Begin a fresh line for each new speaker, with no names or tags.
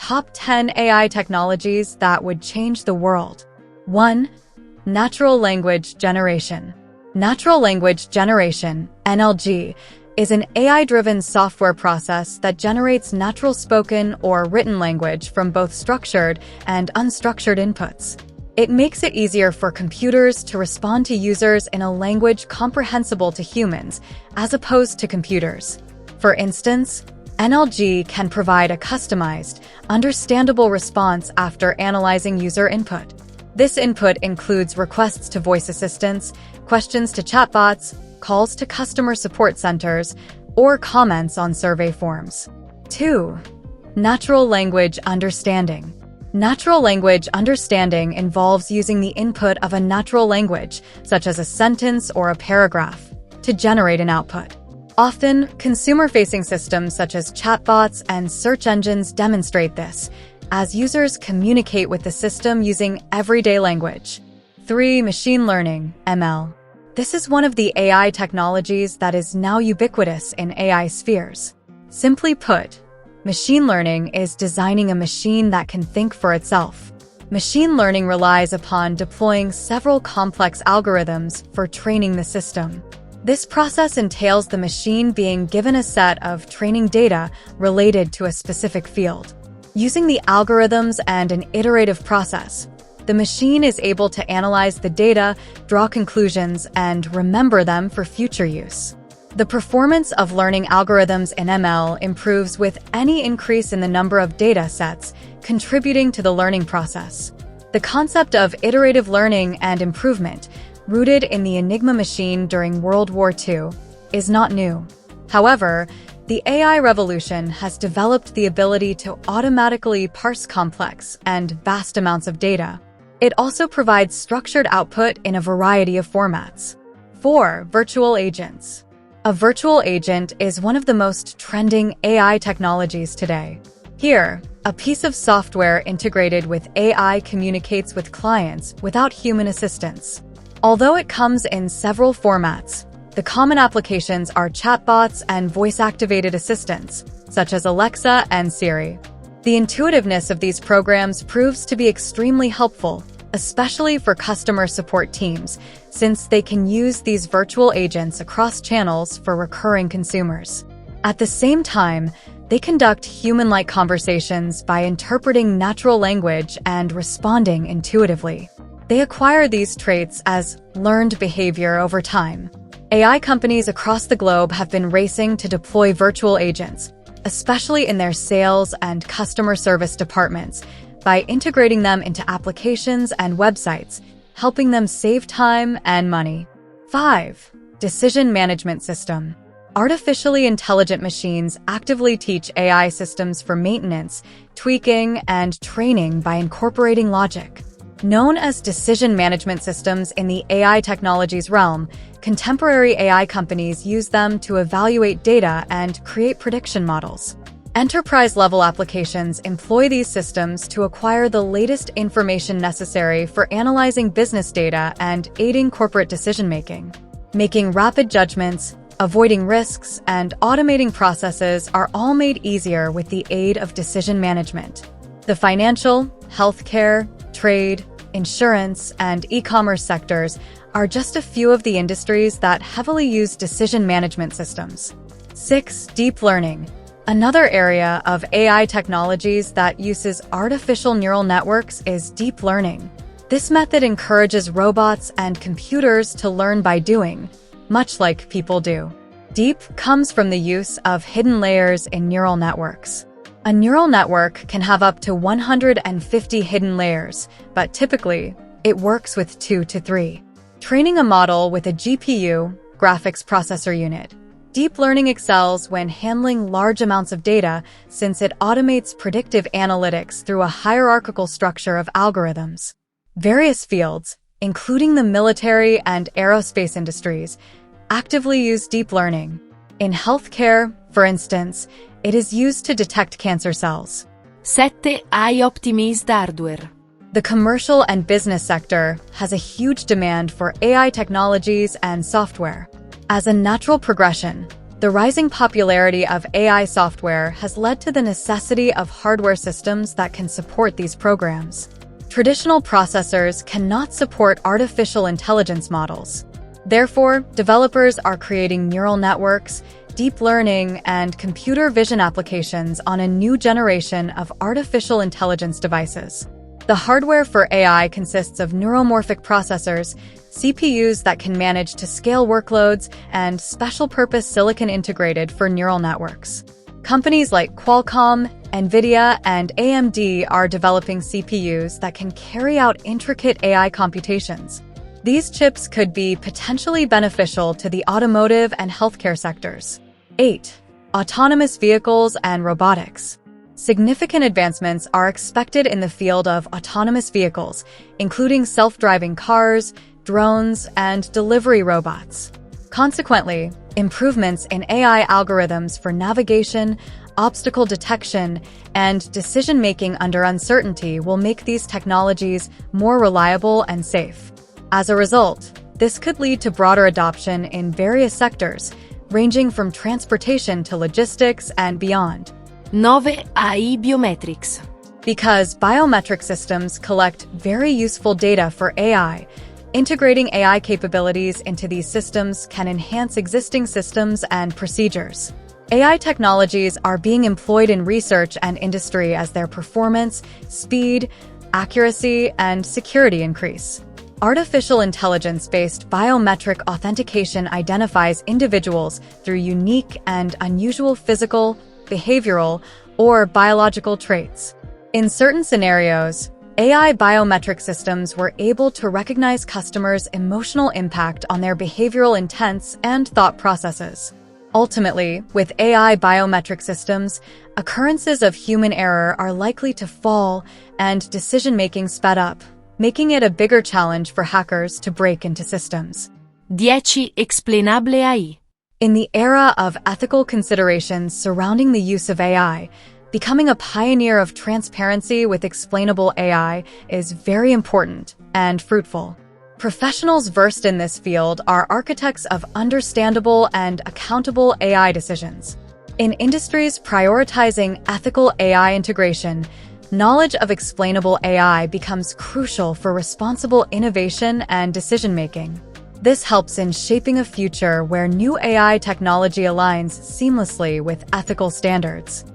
Top 10 AI technologies that would change the world. 1. Natural language generation. Natural language generation, NLG, is an AI-driven software process that generates natural spoken or written language from both structured and unstructured inputs. It makes it easier for computers to respond to users in a language comprehensible to humans, as opposed to computers. For instance, NLG can provide a customized, understandable response after analyzing user input. This input includes requests to voice assistants, questions to chatbots, calls to customer support centers, or comments on survey forms. 2. Natural language understanding. Natural language understanding involves using the input of a natural language, such as a sentence or a paragraph, to generate an output. Often, consumer-facing systems such as chatbots and search engines demonstrate this, as users communicate with the system using everyday language. 3. Machine learning, ML. This is one of the AI technologies that is now ubiquitous in AI spheres. Simply put, machine learning is designing a machine that can think for itself. Machine learning relies upon deploying several complex algorithms for training the system. This process entails the machine being given a set of training data related to a specific field. Using the algorithms and an iterative process, the machine is able to analyze the data, draw conclusions, and remember them for future use. The performance of learning algorithms in ML improves with any increase in the number of data sets, contributing to the learning process. The concept of iterative learning and improvement, rooted in the Enigma machine during World War II, is not new. However, the AI revolution has developed the ability to automatically parse complex and vast amounts of data. It also provides structured output in a variety of formats. 4. Virtual agents. A virtual agent is one of the most trending AI technologies today. Here, a piece of software integrated with AI communicates with clients without human assistance. Although it comes in several formats, the common applications are chatbots and voice-activated assistants, such as Alexa and Siri. The intuitiveness of these programs proves to be extremely helpful, especially for customer support teams, since they can use these virtual agents across channels for recurring consumers. At the same time, they conduct human-like conversations by interpreting natural language and responding intuitively. They acquire these traits as learned behavior over time. AI companies across the globe have been racing to deploy virtual agents, especially in their sales and customer service departments, by integrating them into applications and websites, helping them save time and money. 5. Decision management system. Artificially intelligent machines actively teach AI systems for maintenance, tweaking, and training by incorporating logic. Known as decision management systems in the AI technologies realm, contemporary AI companies use them to evaluate data and create prediction models. Enterprise-level applications employ these systems to acquire the latest information necessary for analyzing business data and aiding corporate decision-making. Making rapid judgments, avoiding risks, and automating processes are all made easier with the aid of decision management. The financial, healthcare, trade, insurance, and e-commerce sectors are just a few of the industries that heavily use decision management systems. 6. Deep learning. Another area of AI technologies that uses artificial neural networks is deep learning. This method encourages robots and computers to learn by doing, much like people do. Deep comes from the use of hidden layers in neural networks. A neural network can have up to 150 hidden layers, but typically, it works with 2 to 3. Training a model with a GPU, graphics processor unit. Deep learning excels when handling large amounts of data since it automates predictive analytics through a hierarchical structure of algorithms. Various fields, including the military and aerospace industries, actively use deep learning. In healthcare, for instance, it is used to detect cancer cells.
7. AI optimized hardware.
The commercial and business sector has a huge demand for AI technologies and software. As a natural progression, The rising popularity of AI software has led to the necessity of hardware systems that can support these programs. Traditional processors cannot support artificial intelligence models. Therefore, developers are creating neural networks, deep learning, and computer vision applications on a new generation of artificial intelligence devices. The hardware for AI consists of neuromorphic processors, CPUs that can manage to scale workloads, and special-purpose silicon integrated for neural networks. Companies like Qualcomm, NVIDIA, and AMD are developing CPUs that can carry out intricate AI computations. These chips could be potentially beneficial to the automotive and healthcare sectors. 8. Autonomous vehicles and robotics. Significant advancements are expected in the field of autonomous vehicles, including self-driving cars, drones, and delivery robots. Consequently, improvements in AI algorithms for navigation, obstacle detection, and decision-making under uncertainty will make these technologies more reliable and safe. As a result, this could lead to broader adoption in various sectors, ranging from transportation to logistics and beyond.
9. AI Biometrics.
Because biometric systems collect very useful data for AI, integrating AI capabilities into these systems can enhance existing systems and procedures. AI technologies are being employed in research and industry as their performance, speed, accuracy, and security increase. Artificial intelligence-based biometric authentication identifies individuals through unique and unusual physical, behavioral, or biological traits. In certain scenarios, AI biometric systems were able to recognize customers' emotional impact on their behavioral intents and thought processes. Ultimately, with AI biometric systems, occurrences of human error are likely to fall and decision-making sped up, making it a bigger challenge for hackers to break into systems.
10. Explainable AI.
In the era of ethical considerations surrounding the use of AI, becoming a pioneer of transparency with explainable AI is very important and fruitful. Professionals versed in this field are architects of understandable and accountable AI decisions. In industries prioritizing ethical AI integration, knowledge of explainable AI becomes crucial for responsible innovation and decision-making. This helps in shaping a future where new AI technology aligns seamlessly with ethical standards.